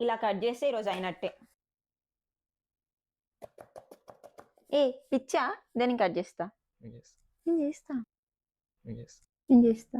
ఇలా కట్ చేస్తే ఈరోజు అయినట్టే. ఏ పిచ్చా? నేను కట్ చేస్తా. నేను చేస్తా. నేను చేస్తా.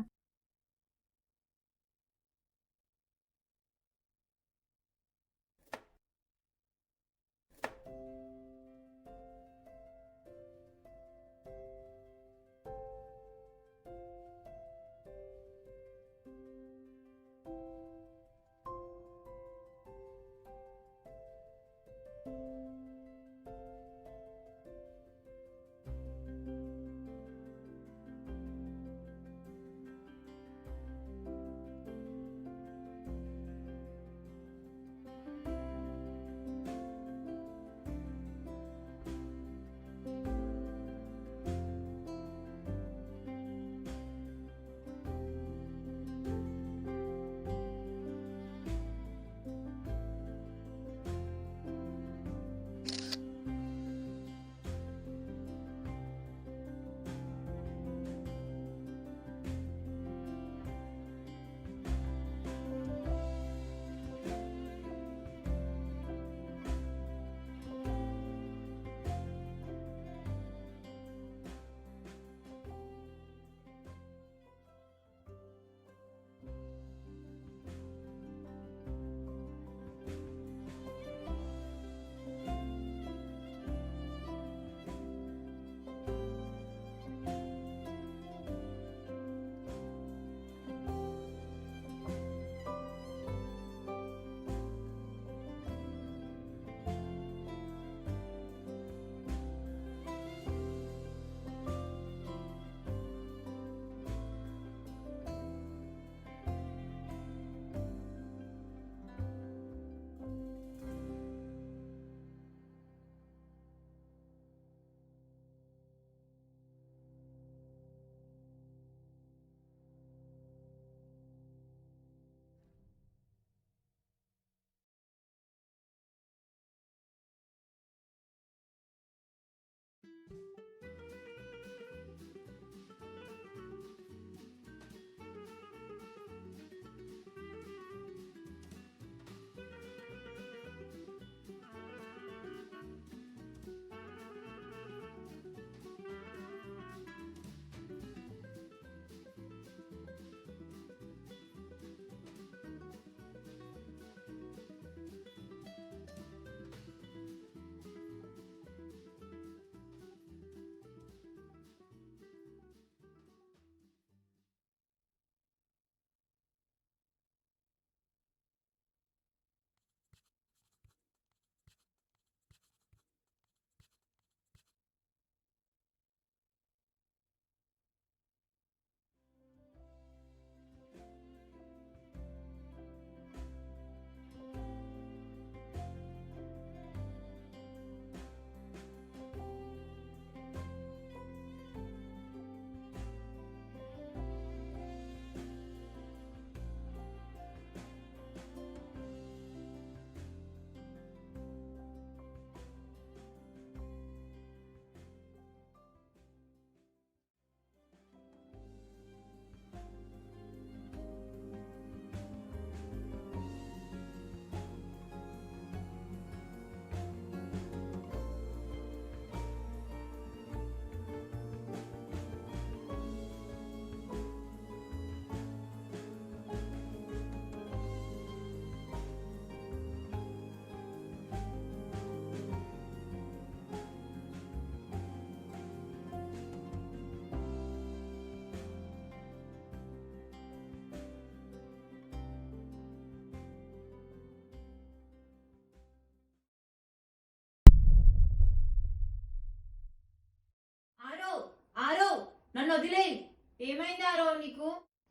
నన్ను వదిలేయి. ఏమైంది ఆరో నీకు?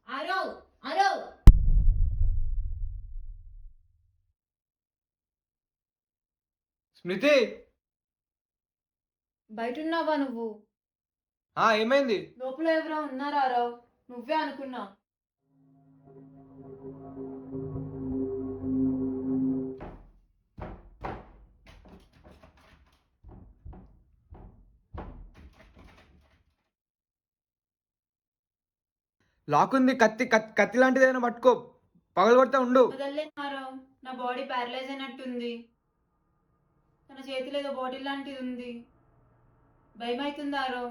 ఆరో ఆరో స్మృతి, బయట ఉన్నావా నువ్వు? ఏమైంది? లోపల ఎవరో ఉన్నారా ఆరో? నువ్వే అనుకున్నా. లాక్ ఉంది. కత్తి కత్తి లాంటిది ఏదైనా పట్టుకో. పగలు కొడతా ఉండు. వదలలేనారో, నా బాడీ ప్యారలైజ్ అయినట్టుంది. తన చేతిలో ఏదో బాటిల్ లాంటిది ఉంది. భయం అవుతుందారో.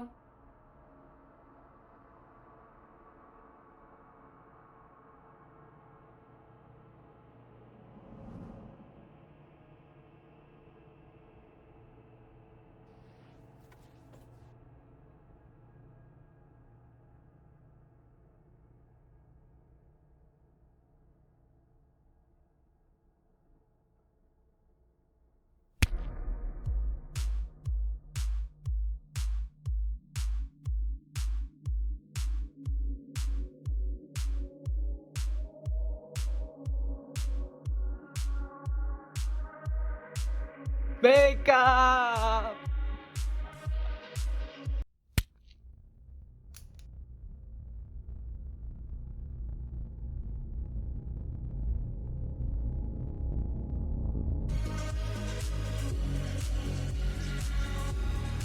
Breakup.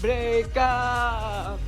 Breakup.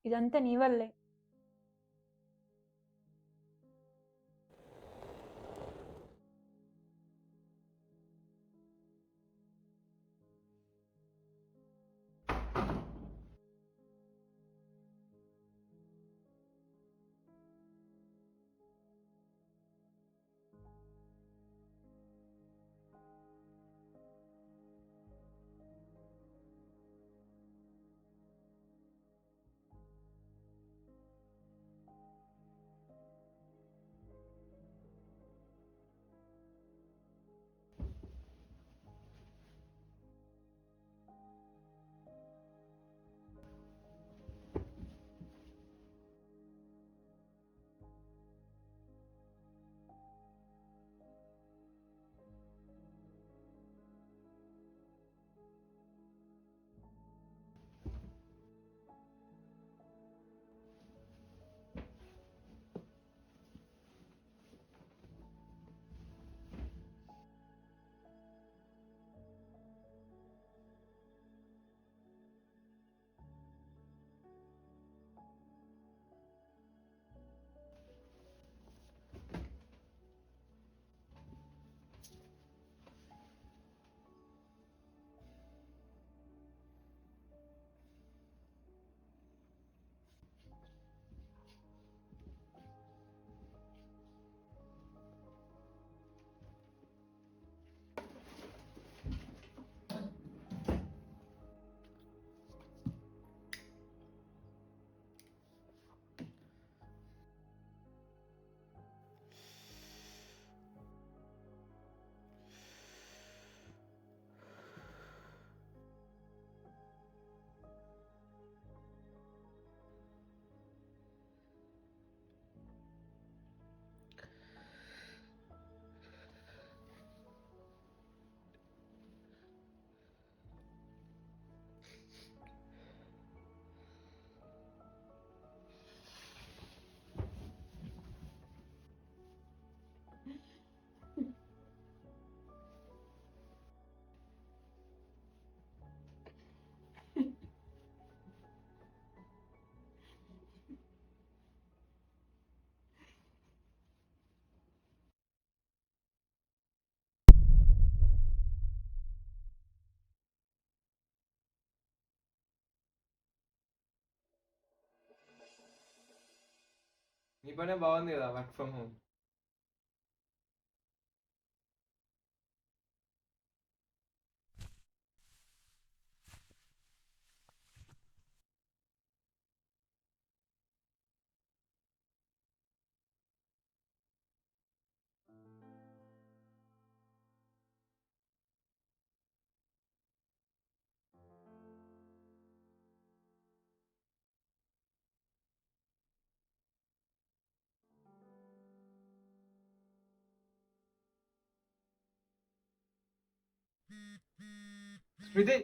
ఇదంతా నీ వల్లే. నీ పనే బాగుంది కదా, వర్క్ ఫ్రమ్ హోమ్. స్మృతి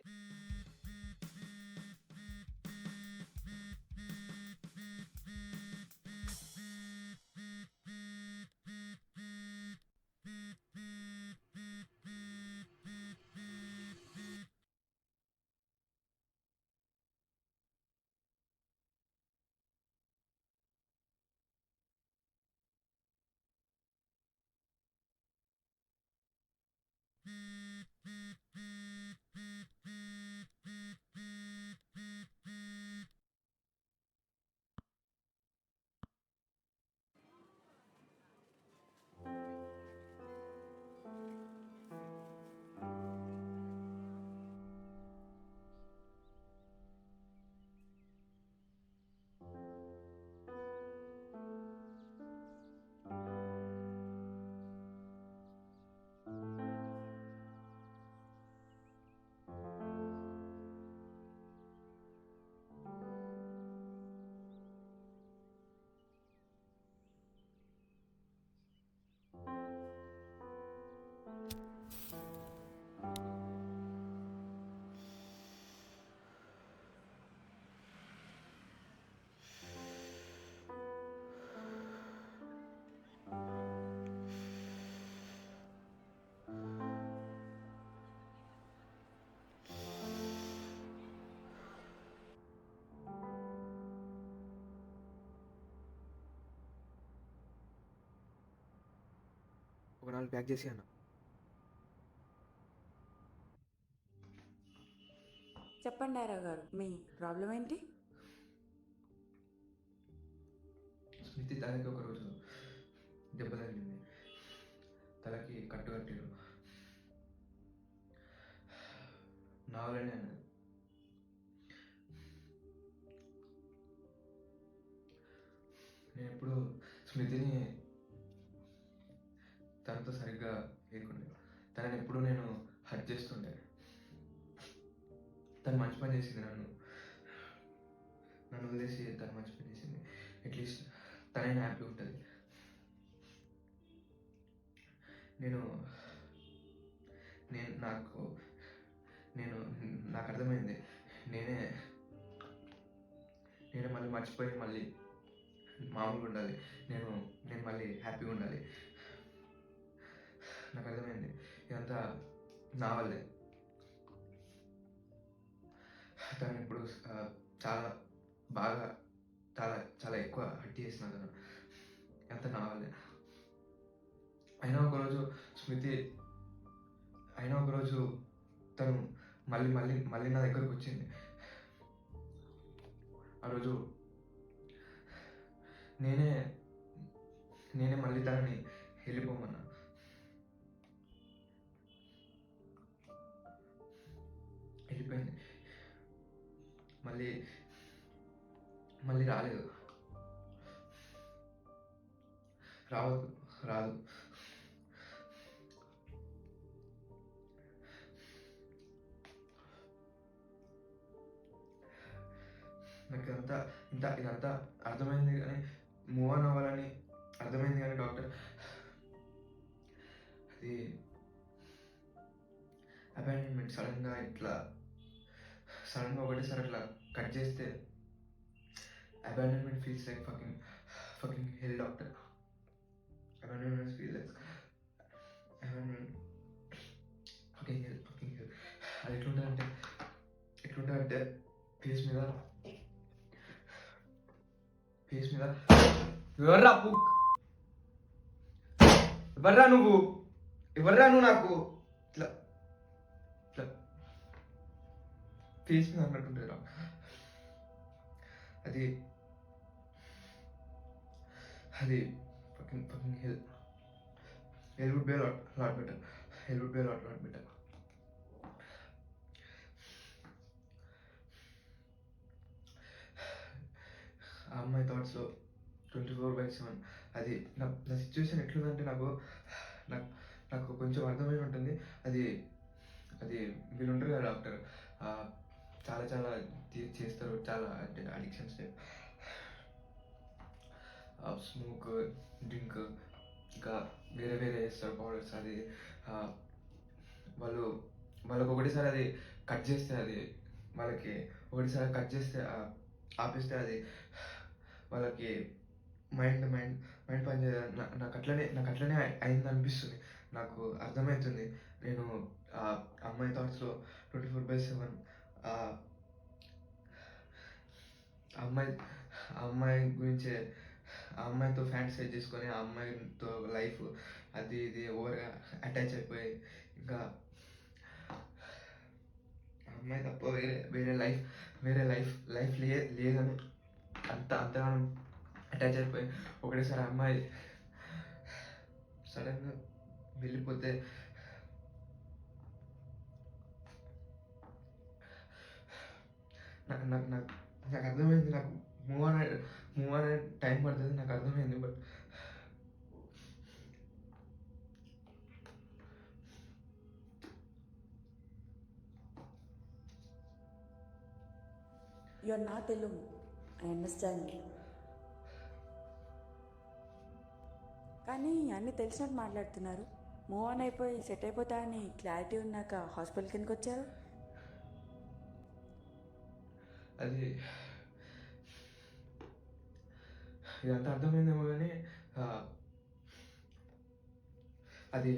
ఒక 4 ప్యాక్ చేసి అన్న. చెప్పండి ఆరా గారు, మీ ప్రాబ్లం ఏంటి? స్మృతి తలకి ఒకరోజు దెబ్బ తగిలింది. తలకి కట్టు కట్టారు. నా వల్లనే అన్నది. నేను ఎప్పుడు స్మృతిని తనతో సరిగ్గా లేకుండే. తనని ఎప్పుడు నేను హర్ట్ చేస్తుండే. తను మంచి పని చేసింది. నన్ను వదిలేసి తను మంచి పని చేసింది. అట్లీస్ట్ తనైనా హ్యాపీ ఉంటుంది. నేను నేను నాకు నేను నాకు అర్థమైంది. నేనే మళ్ళీ మర్చిపోయి మళ్ళీ మామూలుగా ఉండాలి. నేను మళ్ళీ హ్యాపీగా ఉండాలి. నాకు అర్థమైంది ఇదంతా నా వల్లే. తను ఇప్పుడు చాలా బాగా చాలా చాలా ఎక్కువ హర్ట్ చేసిన తను. ఎంత నా వల్లే. అయినా ఒకరోజు తను మళ్ళీ నా దగ్గరకు వచ్చింది. ఆ రోజు నేనే మళ్ళీ తనని వెళ్ళిపోమన్నా. వెళ్ళిపోయింది. మళ్ళీ రాలేదు. రాదు. నాకు ఇదంతా అర్థమైంది, కానీ మూవ్ ఆన్ అవ్వాలని అర్థమైంది. కానీ డాక్టర్, అది అబాండన్మెంట్ సడన్గా ఒకటేసారి అట్లా కట్ చేస్తే abandonment feels like fucking hell doctor. Abandonment feel like abandonment fucking hell. అది ఎట్లుంటుందంటే ఫేస్ మీద ఎవర్రా నువ్వు నాకు ఇట్లా ఫేస్ మీద అన్నట్టుంటుంది రా. అది fucking hell. Hell would be a lot better. ఆ అమ్మాయి థాట్స్లో 24/7. అది నా సిచ్యువేషన్ ఎట్లుందంటే నాకు కొంచెం అర్థమై ఉంటుంది. అది వీళ్ళు ఉంటారు కదా డాక్టర్, చాలా చేస్తారు. చాలా అంటే అడిక్షన్స్, స్మోక్, డ్రింక్, ఇంకా వేరే చేస్తారు పౌడర్స్. అది వాళ్ళు వాళ్ళకి ఒకటేసారి అది కట్ చేస్తే అది వాళ్ళకి ఒకటేసారి కట్ చేస్తే ఆపేస్తే అది వాళ్ళకి మైండ్ మైండ్ మైండ్ పనిచేయదు. నాకు అట్లనే అయింది అనిపిస్తుంది. నాకు అర్థమవుతుంది. నేను ఆ అమ్మాయి థాట్స్లో 24/7 ఆ అమ్మాయి ఆ అమ్మాయి గురించే ఆ అమ్మాయితో ఫ్యాంటసైజ్ చేసుకొని ఆ అమ్మాయితో లైఫ్ అది ఇది ఓవర్గా అటాచ్ అయిపోయి ఇంకా ఆ అమ్మాయి తప్ప వేరే లైఫ్ లేదని అంతగానం అటాచ్ అయిపోయి ఒకటేసారి ఆ అమ్మాయి సడన్గా వెళ్ళిపోతే నాకు నాకు నాకు నాకు అర్థమైంది. నాకు మూవ్ అనే టైం పడుతుంది, నాకు అర్థమైంది. But you are not alone, I understand. కానీ అన్నీ తెలిసినట్టు మాట్లాడుతున్నారు. మూవ్ ఆన్ అయిపోయి సెట్ అయిపోతా అని క్లారిటీ ఉన్నాక హాస్పిటల్కి ఎందుకు వచ్చారు? అది ఇదంతా అర్థమైందేమో కానీ అది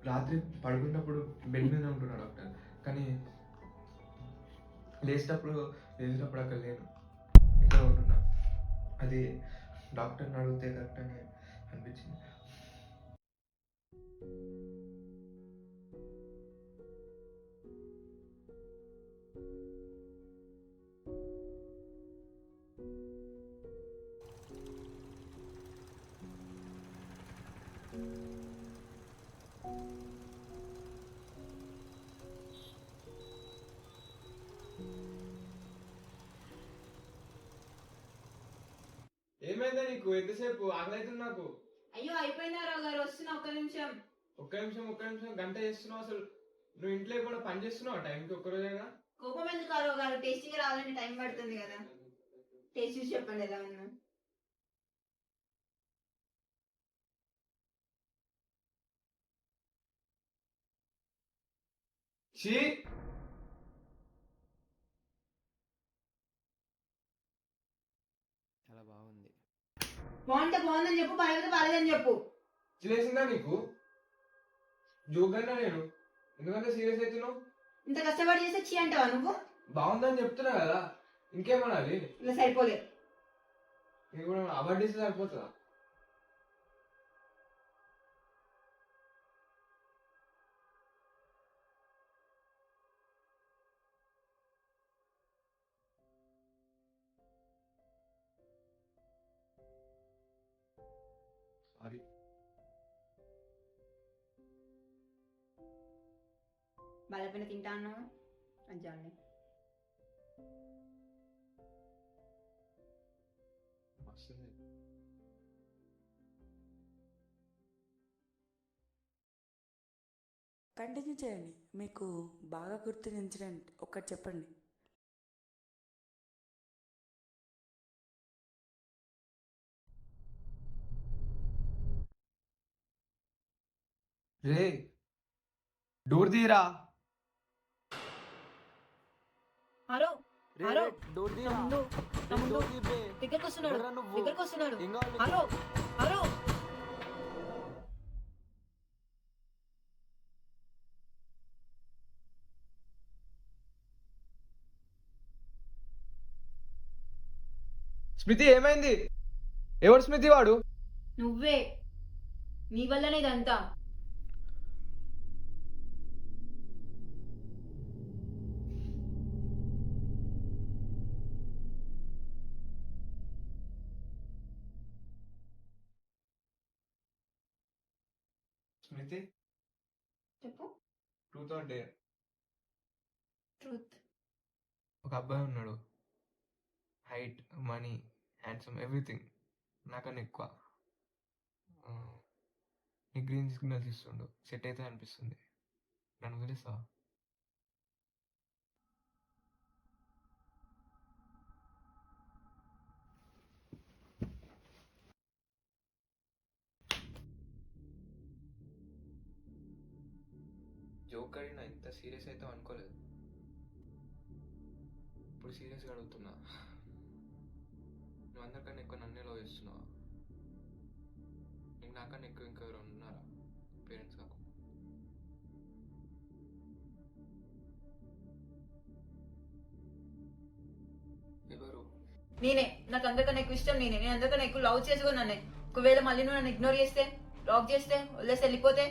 రాత్రి పడుకున్నప్పుడు బెడ్ మీద ఉంటున్నాడు డాక్టర్, కానీ లేచేటప్పుడు అక్కడ లేను, ఇక్కడ ఉంటున్నా. అది డాక్టర్ని అడిగితే కరెక్ట్ అని అనిపించింది. ఏమైందా నీకు? ఎంతసేపు ఆకలి అవుతుంది నాకు. అయ్యో అయిపోయిందా రావు గారు, వస్తున్నా ఒక్క నిమిషం. ఒక్క నిమిషం గంట చేస్తున్నావు. అసలు నువ్వు ఇంట్లో కూడా పని చేస్తున్నావు టైంకి ఒక్కరోజైనా? కోపం ఎందుకు రావు గారు, టేస్టీగా రావాలంటే టైం పడుతుంది కదా. టేస్ట్ చూసి చెప్పండి ఎలా ఉన్నా. చీ, చాలా బాగుంది. బాగుంటే బాగుందని చెప్పు, బాగాలేకపోతే బాగాలేదని చెప్పు. చేసిందా నీకు? జోకన్నా నేను ఎందుకంటే సీరియస్ అవుతున్నావు? ఇంత కష్టపడి చేస్తే చీ అంటావా నువ్వు? బాగుందని చెప్తున్నా కదా, ఇంకేమనాలి? ఇలా సరిపోలే. నీకు కూడా అవార్డు ఇస్తే సరిపోతుందా? సారీ. బాగాలేకపోయినా తింటా అన్నావు, అజ్జాలే. వస్తుంది. కంటిన్యూ చేయండి. మీకు బాగా గుర్తున్న ఇన్సిడెంట్ ఒక్కటి చెప్పండి. రే, డోర్ తీరా. హలో హలో, డోర్ నా ముందు దగ్గరకు వస్తున్నాడు. Hello hello. స్మితి ఏమైంది? ఎవరు స్మితి? వాడు నువ్వే, నీ వల్లనే ఇదంతా. స్మితి, చెప్పు. Truth or dare? ట్రూత్. ఒక అబ్బాయి ఉన్నాడు, హైట్, మనీ, హ్యాండ్సమ్, ఎవ్రీథింగ్ నాకన్నా ఎక్కువ. నీ గ్రీన్ సిగ్నల్స్ ఇస్తుండు, సెట్ అయితే అనిపిస్తుంది. నన్ను వదిలేస్తావా? జోక్ అడిగినా ఇంత సీరియస్ అయితే అనుకోలేదు. ఇప్పుడు సీరియస్గా అడుగుతున్నా, నువ్వు అందరికన్నా ఎక్కువ నన్నే లవ్ చేస్తున్నావా? నీకు నాకన్నా ఎక్కువ ఇంకెవరు ఉన్నారా పేరెంట్స్ కాకు? ఎవరు? నేనే. నాకు అందరికన్నా ఎక్కువ ఇష్టం నేనే. నేను అందరికన్నా ఎక్కువ లవ్ చేసుకున్నానే. ఒకవేళ మళ్ళీ నువ్వు నన్ను ఇగ్నోర్ చేస్తే, బ్లాక్ చేస్తే, వదిలేసి వెళ్ళిపోతే,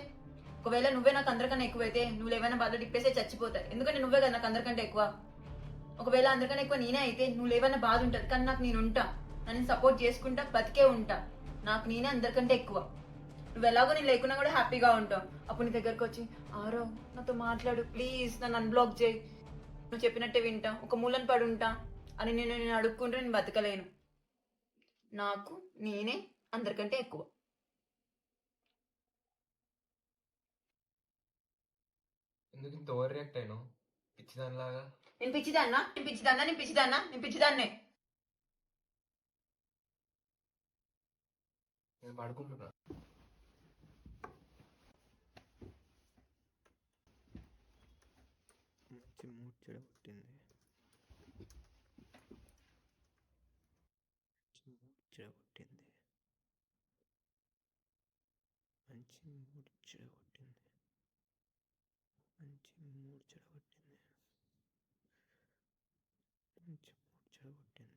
ఒకవేళ నువ్వే నాకు అందరికన్నా ఎక్కువైతే, నువ్వు ఏమైనా బాధ డిప్పేస్తే చచ్చిపోతాయి. ఎందుకంటే నువ్వే కదా నాకు అందరికంటే ఎక్కువ. ఒకవేళ అందరికన్నా ఎక్కువ నేనే అయితే నువ్వు ఏమైనా బాధ ఉంటుంది, కానీ నాకు నేను ఉంటా. నన్ను సపోర్ట్ చేసుకుంటా, బతికే ఉంటా. నాకు నేనే అందరికంటే ఎక్కువ. నువ్వు ఎలాగో నేను లేకున్నా కూడా హ్యాపీగా ఉంటావు. అప్పుడు నీ దగ్గరకు వచ్చి, ఆరో నాతో మాట్లాడు ప్లీజ్, నన్ను అన్బ్లాక్ చేయి, నువ్వు చెప్పినట్టే వింటా, ఒక మూలను పడి ఉంటా అని నేను అడుక్కుంటే నేను బతకలేను. నాకు నేనే అందరికంటే ఎక్కువ. ఎందుకు ఇంత ఓవర్ రియాక్ట్ అయినావు పిచ్చిదానిలాగా? నేను పిచ్చిదాన్నా? నేను పిచ్చిదాన్నా? నేను పిచ్చిదాన్నా? నేను పిచ్చిదాన్నే. నేను పడుకుంటున్నా. మంచి మూడ్ చెడగొట్టింది. చెడగొట్టింది. మంచి మూడ్ చెడగొట్టింది. మంచి మూడ్ చెడగొట్టింది. మంచి మూడ్ చెడగొట్టింది.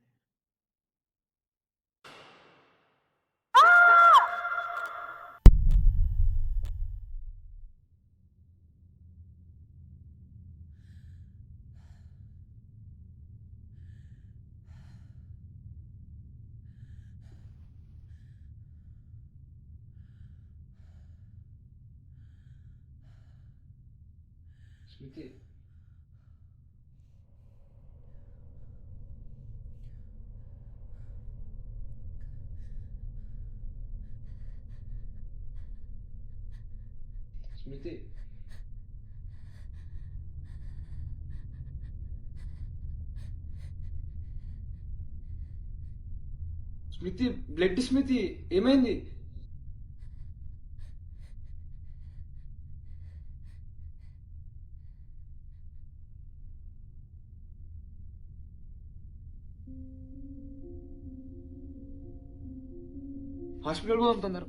స్మృతి, స్మృతి, స్మృతి, బ్లడ్ స్మృతి, ఏమైంది? హాస్పిటల్ పోదాం తొందర.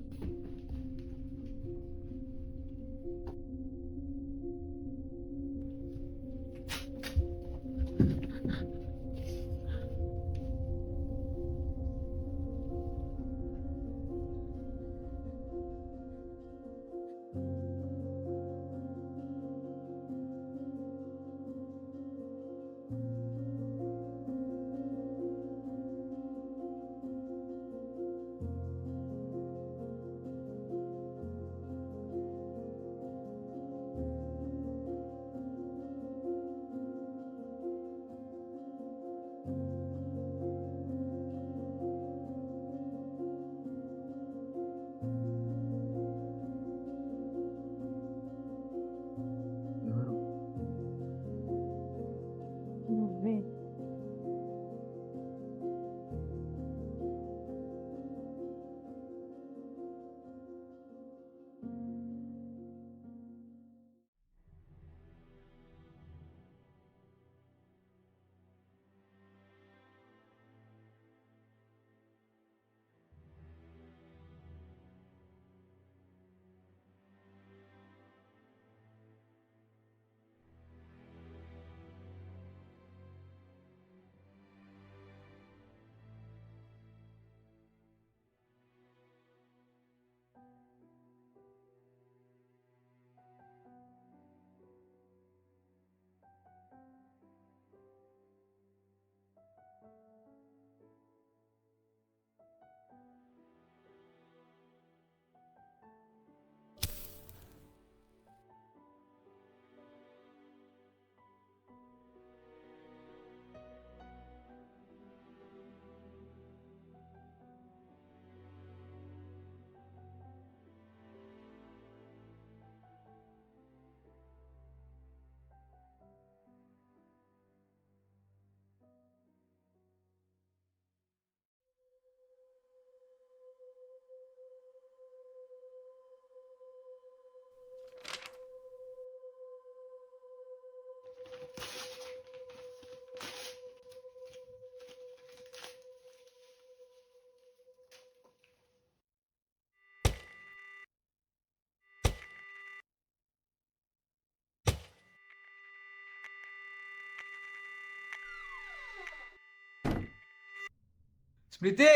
స్మృతి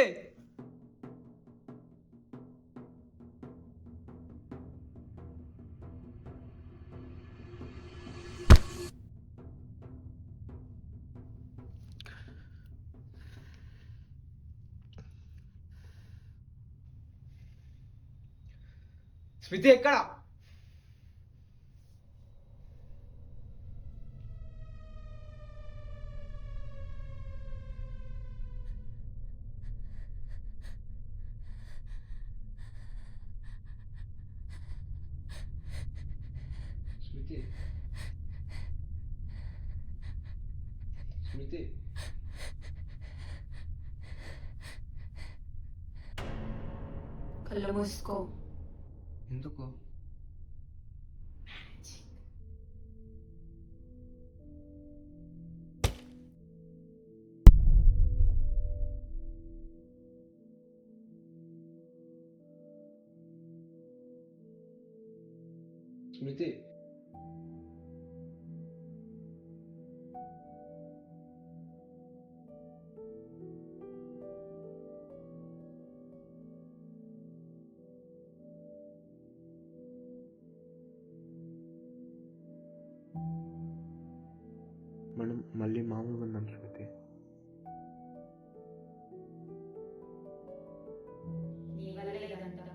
స్మృతి ఎక్కడ? స్మృతి స్మృతి కళ్ళు మూసుకో. ఎందుకు? స్మృతి మనం మళ్ళీ మామూలుగా ఉందాం స్మృతి. నీ వల్లే ఇదంతా.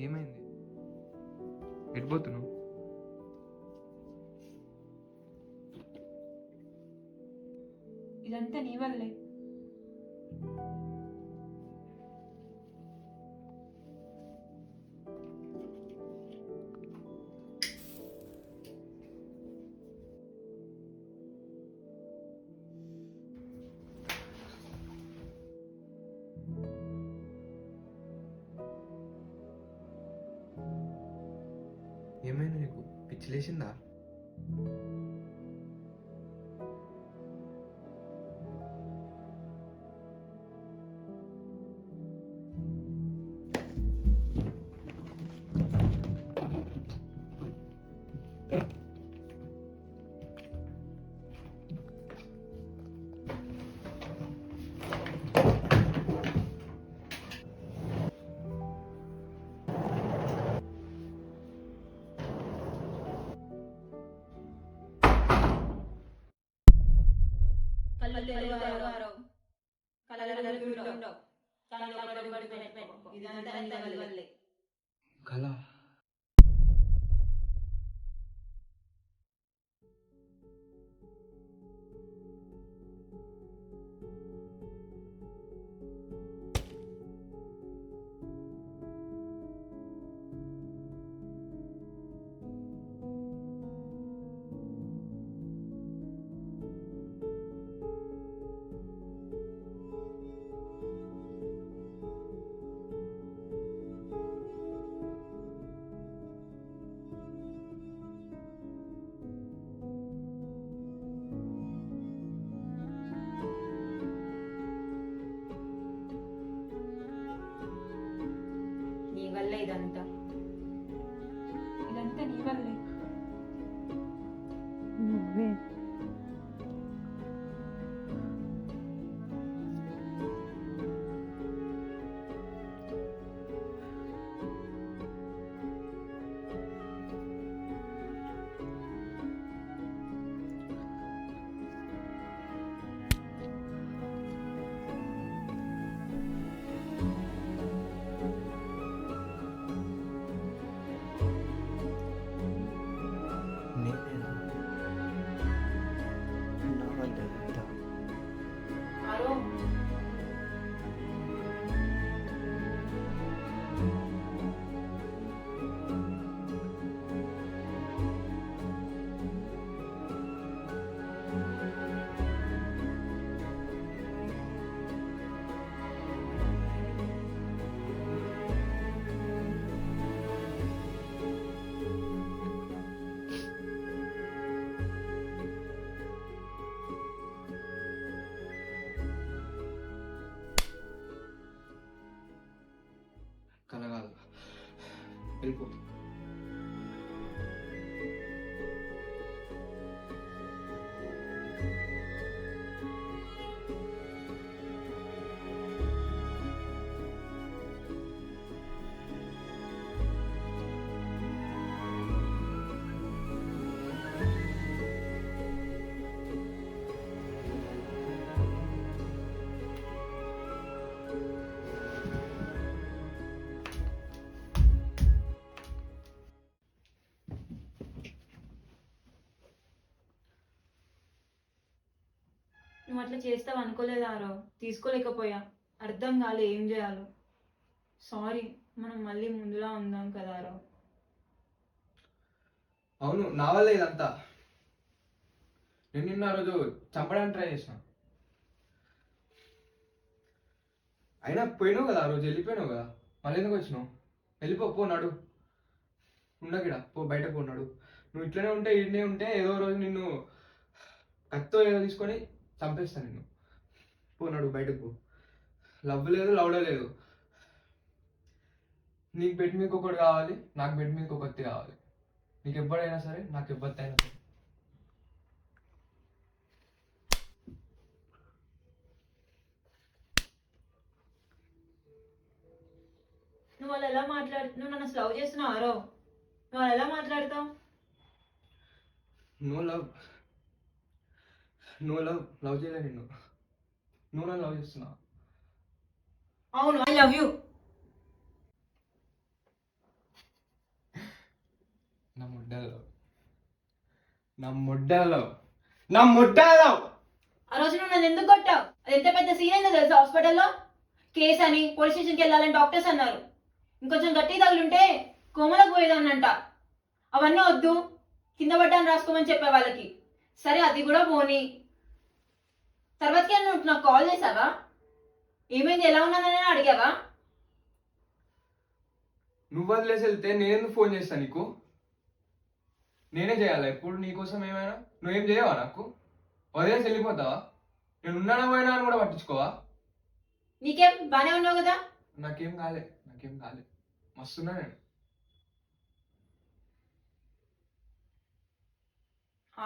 ఏమైంది? ఎడిపోతున్నావు? ఇదంతా నీ వల్లే. ఏమైంది నీకు? పిచ్చి లేచిందా? కళ్ళు తెరువారో. కళ్ళు ఉండవు. కళ్ళు ఒకటి పెట్టుకో. ఇదంతా నీ వల్లే. కళ. వెళ్ళిపో. నువ్వు అట్లా చేస్తావు అనుకోలేదు ఆరో, తీసుకోలేకపోయా, అర్థం కాలే ఏం చేయాలో. సారీ, మనం మళ్ళీ ముందులా ఉందాం కదా ఆరో. అవును, నా వల్ల ఇదంతా. నేను నిన్న ఆ రోజు చంపడానికి ట్రై చేసిన. అయినా పోయినావు కదా, ఆ రోజు వెళ్ళిపోయినావు కదా, మళ్ళీ ఎందుకు వచ్చినావు? వెళ్ళిపో, పో, నడు, ఉండకిడా, పో, బయట పో, నడు. నువ్వు ఇట్లనే ఉంటే, ఈడనే ఉంటే ఏదో రోజు నిన్ను కత్తో ఏదో తీసుకొని చంపేస్తాను నిన్ను. పో, నడు, బయటకు పో. లవ్ లేదు, లవ్లో లేదు. నీకు బెడ్ మీకు ఒకటి కావాలి, నాకు బెడ్ మీకు ఒకటి కావాలి. నీకు ఎవ్వడైనా సరే, నాకు ఎవ్వరైనా సరే. నువ్వు వాళ్ళు ఎలా నువ్వు నన్ను లవ్ చేస్తున్నావు ఆరో? నువ్వు వాళ్ళు ఎలా మాట్లాడతావు? నో లవ్, లవ్ చేయలే నిన్ను. నువ్వు నన్ను లవ్ చేస్తున్నావు. అవును, ఐ లవ్ యూ. నా ముడ్డలో, నా ముడ్డలో, నా ముడ్డలో. ఆ రోజు నువ్వు నన్ను ఎందుకు కొట్టావు? అది ఎంత పెద్ద సీన్ అయిందో తెలుసా హాస్పిటల్లో? కేసు అని పోలీస్ స్టేషన్కి వెళ్ళాలని డాక్టర్స్ అన్నారు. ఇంకొంచెం గట్టి తగులుంటే కోమలకు పోయేదాన్నంట. అవన్నీ వద్దు, కింద పడ్డాను రాసుకోమని చెప్పే వాళ్ళకి. సరే, అది కూడా పోనీ. తర్వాతకి నువ్వు నాకు కాల్ చేసావా? ఏమైంది, ఎలా ఉన్నానని అడిగావా? నువ్వు వదిలేసి వెళ్తే నేనెందుకు ఫోన్ చేస్తాను నీకు? నేనే చేయాలా ఇప్పుడు నీకోసం ఏమైనా? నువ్వేం చేయవా నాకు? వదిలేసి వెళ్ళిపోతావా? నేను ఉన్నానా పోయినా అని కూడా పట్టించుకోవా? నీకేం, బానే ఉన్నావు కదా? నాకేం కాలే, మస్తున్నా నేను.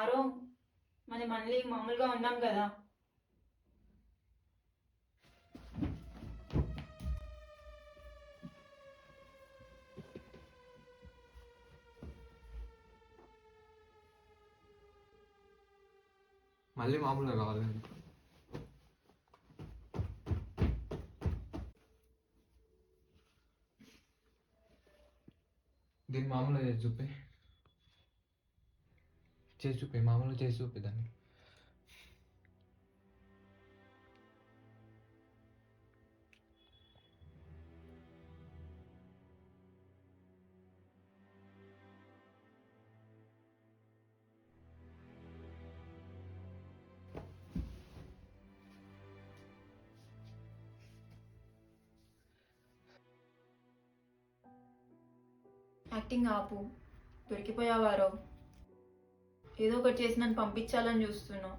ఆరో, మరి మళ్ళీ మామూలుగా ఉన్నాం కదా? మళ్ళీ మామూలుగా కావాలి నీకు. దీన్ని మామూలుగా చేసి చూపి, మామూలుగా చేసి చూపి దాన్ని. యాక్టింగ్ ఆపు, దొరికిపోయావారో. ఏదో ఒకటి చేసి నన్ను పంపించాలని చూస్తున్నావు.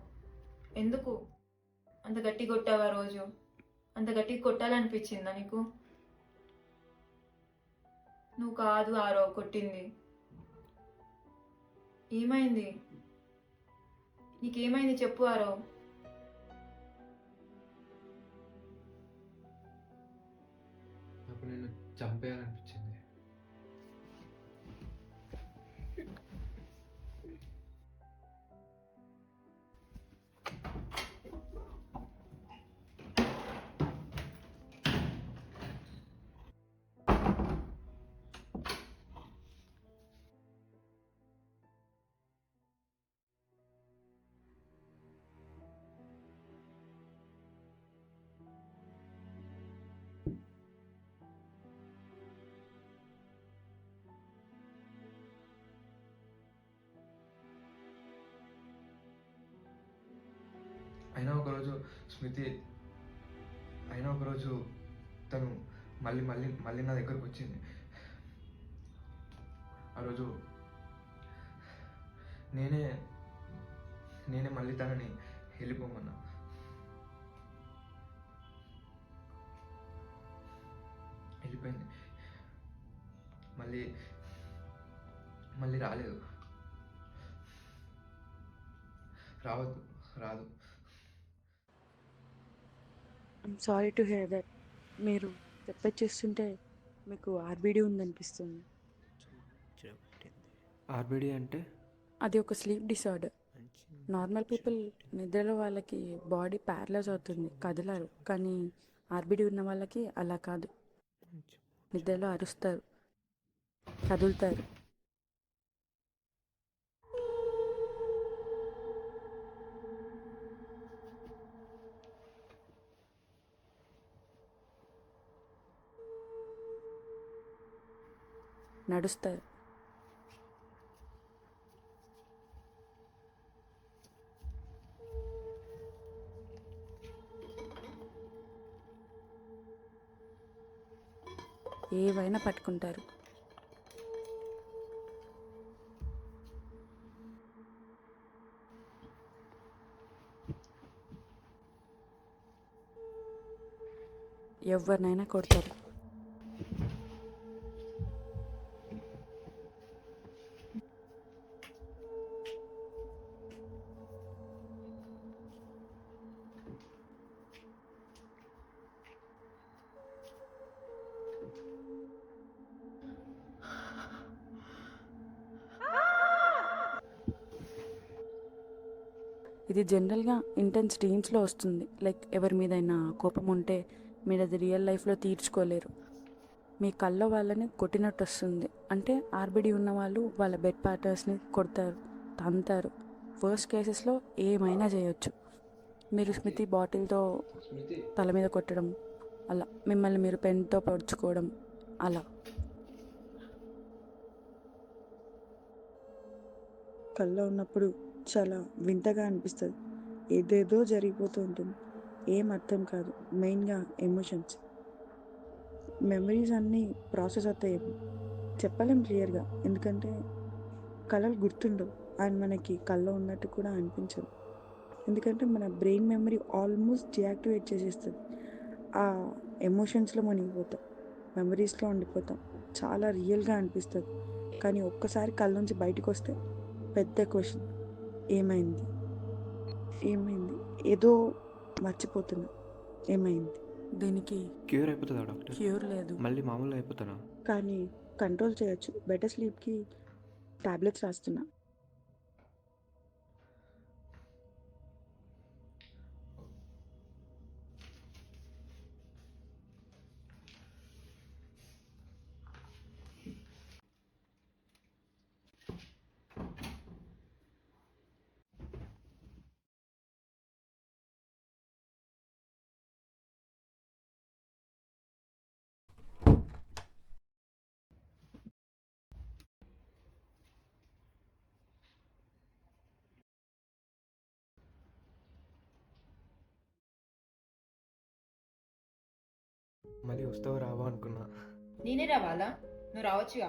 ఎందుకు అంత గట్టి కొట్టావా రోజు? అంత గట్టి కొట్టాలనిపించిందా నీకు? నువ్వు కాదు ఆరో కొట్టింది. ఏమైంది నీకేమైంది చెప్పు ఆరో. నాకు నేను చంపేయాలనిపించింది. అయినా ఒకరోజు తను మళ్ళీ నా దగ్గరకు వచ్చింది. ఆ రోజు నేనే మళ్ళీ తనని వెళ్ళిపోమన్నా. వెళ్ళిపోయింది. మళ్ళీ మళ్ళీ మళ్ళీ రాలేదు. రావద్దు, రాదు. I'm sorry to hear that. మీరు చెప్పేది చూస్తుంటే మీకు ఆర్బీడీ ఉందనిపిస్తుంది. ఆర్బిడి అంటే అది ఒక స్లీప్ డిసార్డర్. నార్మల్ పీపుల్ నిద్రలో వాళ్ళకి బాడీ ప్యారలైజ్ అవుతుంది, కదలరు. కానీ ఆర్బీడీ ఉన్న వాళ్ళకి అలా కాదు. నిద్రలో అరుస్తారు, కదులుతారు. నడుస్తారు. ఏవైనా పట్టుకుంటారు. ఎవరినైనా కొడతారు. ఇది జనరల్గా ఇంటెన్స్ డ్రీమ్స్లో వస్తుంది. లైక్ ఎవరి మీదైనా కోపం ఉంటే మీరు అది రియల్ లైఫ్లో తీర్చుకోలేరు. మీ కల్లో వాళ్ళని కొట్టినట్టు వస్తుంది. అంటే ఆర్బిడి ఉన్న వాళ్ళు వాళ్ళ బెడ్ పార్ట్నర్స్ని కొడతారు, తంతారు. వర్స్ట్ కేసెస్లో ఏమైనా చేయొచ్చు. మీరు స్మితి బాటిల్తో స్మృతి, తల మీద కొట్టడం, అలా మిమ్మల్ని మీరు పెన్తో పొడుచుకోవడం, అలా. కల్లో ఉన్నప్పుడు చాలా వింతగా అనిపిస్తుంది. ఏదేదో జరిగిపోతూ ఉంటుంది, ఏం అర్థం కాదు. మెయిన్గా ఎమోషన్స్, మెమరీస్ అన్నీ ప్రాసెస్ అవుతాయి. చెప్పలేం క్లియర్గా, ఎందుకంటే కళలు గుర్తుండవు అండ్ మనకి కల్లో ఉన్నట్టు కూడా అనిపించదు. ఎందుకంటే మన బ్రెయిన్ మెమరీ ఆల్మోస్ట్ డియాక్టివేట్ చేసేస్తుంది. ఆ ఎమోషన్స్లో మునిగిపోతాం, మెమరీస్లో ఉండిపోతాం. చాలా రియల్గా అనిపిస్తుంది. కానీ ఒక్కసారి కళ్ళ నుంచి బయటకు వస్తే పెద్ద క్వశ్చన్, ఏమైంది, ఏమైంది, ఏదో మర్చిపోతున్నా, ఏమైంది. దీనికి క్యూర్ అయిపోతుందా డాక్టర్? క్యూర్ లేదు, మళ్ళీ మామూలు అయిపోతానా? కానీ కంట్రోల్ చేయొచ్చు. బెటర్ స్లీప్కి టాబ్లెట్స్ రాస్తున్నా. మళ్ళీ వస్తావో రావో అనుకున్నా. నేనే రావాలా? నువ్వు రావచ్చుగా.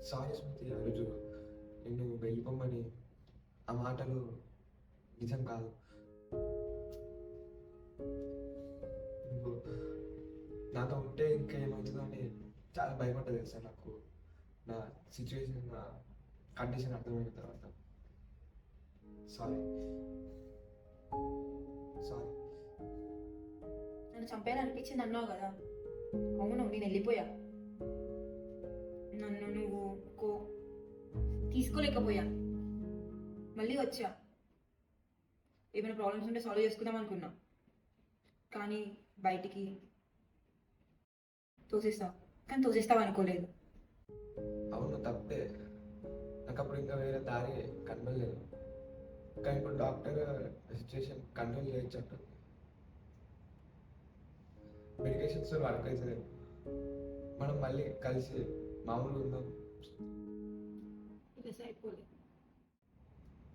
సారీ స్మృతి, ఆ రోజు నిన్ను వెళ్ళిపోమని ఆ మాటలు నిజం కాదు. నువ్వు నాతో ఉంటే ఇంకా ఏమవుతుందో అని చాలా భయపడ్డా తెలుసా. నాకు నా సిచ్యువేషన్, నా కండిషన్ అర్థమైన తర్వాత సారీ, సారీ. నన్ను చంపేయాలనిపించింది అన్నావు కదా. అవును, నేను వెళ్ళిపోయా. నన్ను నువ్వు తీసుకోలేకపోయా. మళ్ళీ వచ్చా. ఏమైనా ప్రాబ్లమ్స్ ఉంటే సాల్వ్ చేసుకుందాం అనుకున్నా, కానీ బయటికి తోసేస్తావు. కానీ తోసేస్తావు అనుకోలేదు. అవును, తప్పే. నాకు అప్పుడు ఇంకా వేరే దారి కనబడలేదు. కానీ ఇప్పుడు డాక్టర్ సిచ్యువేషన్ కంట్రోల్ చేయొచ్చు. మెడికేషన్స్ వర్క్ అవుతలేదు. మనం మళ్ళీ కలిసి మామూలుగా ఉందాం. ఇక సరిపోలే.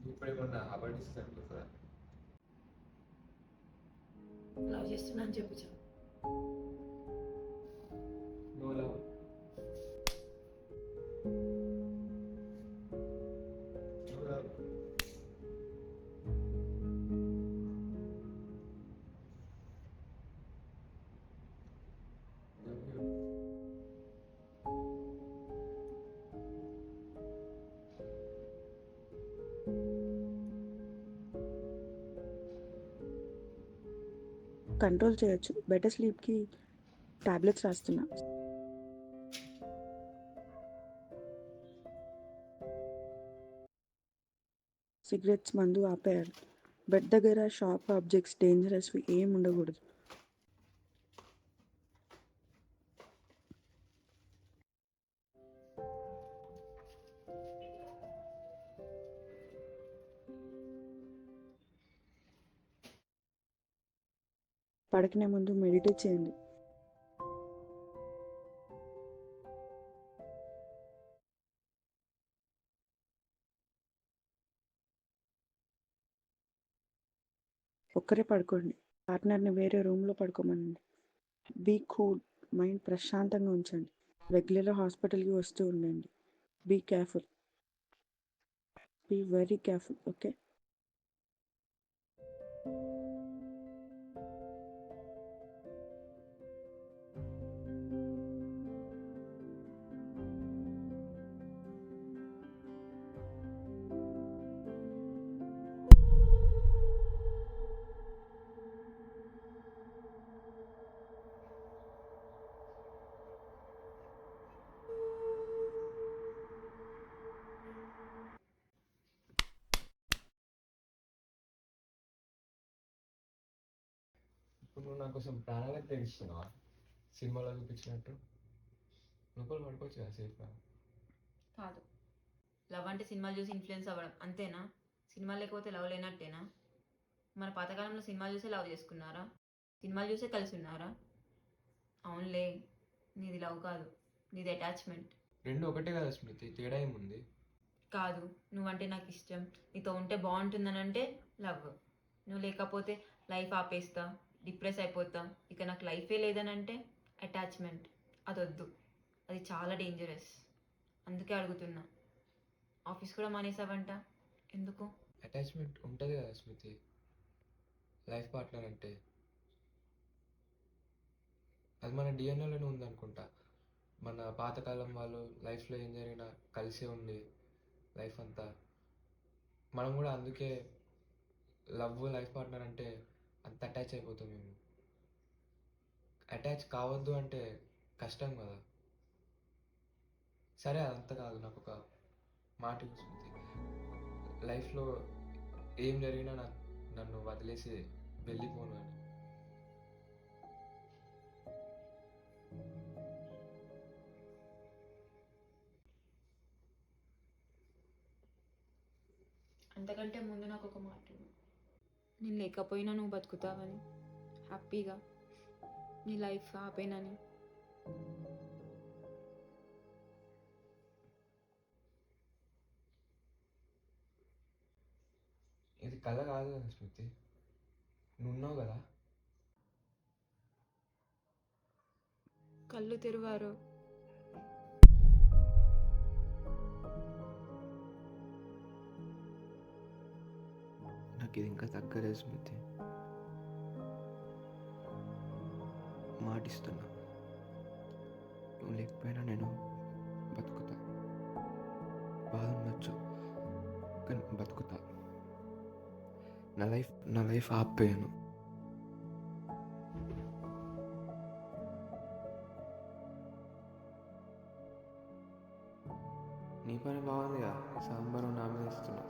ఇప్పుడేమన్నా అబౌట్ సరిపోతుందా? లవ్ చేస్తున్నా అని చెప్పు. No love. No love. Love you. Control చేయొచ్చు. బెటర్ స్లీప్కి టాబ్లెట్స్ రాస్తున్నా. సిగరెట్స్, మందు ఆపేయాలి. బెడ్ దగ్గర షార్ప్ ఆబ్జెక్ట్స్, డేంజరస్వి ఏం ఉండకూడదు. పడుకునే ముందు మెడిటేట్ చేయండి. ఒక్కరే పడుకోండి. పార్ట్నర్ని వేరే రూమ్లో పడుకోమనండి. Be cool. మైండ్ ప్రశాంతంగా ఉంచండి. రెగ్యులర్ హాస్పిటల్కి వస్తూ ఉండండి. Be careful. Be very careful. Okay. ఇప్పుడు నువ్వు నా కోసం ప్రాణాలకు తెగిస్తున్నావా? సినిమాలో చూపించినట్టు లోపల పడుకోవచ్చు కదా సేఫ్గా. కాదు, లవ్ అంటే సినిమాలు చూసి ఇన్ఫ్లుయెన్స్ అవ్వడం అంతేనా? సినిమా లేకపోతే లవ్ లేనట్టేనా? మన పాతకాలంలో సినిమాలు చూసే లవ్ చేసుకున్నారా? సినిమాలు చూసే కలిసి ఉన్నారా? అవునులే, నీది లవ్ కాదు, నీది అటాచ్మెంట్. రెండు ఒకటే కదా స్మృతి, తేడా ఏముంది? కాదు, నువ్వంటే నాకు ఇష్టం, నీతో ఉంటే బాగుంటుందని అంటే లవ్. నువ్వు లేకపోతే లైఫ్ ఆపేస్తా, డిప్రెస్ అయిపోతా, ఇక నాకు లైఫే లేదని అంటే అటాచ్మెంట్. అదొద్దు, అది చాలా డేంజరస్. అందుకే అడుగుతున్నా, ఆఫీస్ కూడా మానేసావంట, ఎందుకు? అటాచ్మెంట్ ఉంటుంది కదా స్మృతి, లైఫ్ పార్ట్నర్ అంటే. అది మన డిఎన్ఏలోనే ఉందనుకుంటా. మన పాతకాలం వాళ్ళు లైఫ్లో ఏం జరిగినా కలిసే ఉండి లైఫ్ అంతా. మనం కూడా అందుకే లవ్ లైఫ్ పార్ట్నర్ అంటే అంత అటాచ్ అయిపోతాం మేము. అటాచ్ కావద్దు అంటే కష్టం కదా. సరే అదంతా కాదు, నాకు ఒక మాట ఇస్తుంది. లైఫ్లో ఏం జరిగినా నన్ను వదిలేసి వెళ్ళిపోను అని. అంతకంటే ముందు నాకు ఒక మాట ఇవ్వు. నేను లేకపోయినా నువ్వు బతుకుతావని, హ్యాపీగా నీ లైఫ్ ఆపేనని. ఇది కళ కాదు కదా స్మృతి, నువ్వు ఉన్నావు కదా. కళ్ళు తెరువారు. నాకు ఇది ఇంకా తగ్గలేదు స్మృతి. మాటిస్తున్నా, నువ్వు లేకపోయినా నేను బతుకుతా. బాధ ఉండొచ్చు కానీ బతుకుతా. నా లైఫ్ ఆపేయను. నీ పని బాగుందిగా, సాంబారు నా మీద ఇస్తున్నా.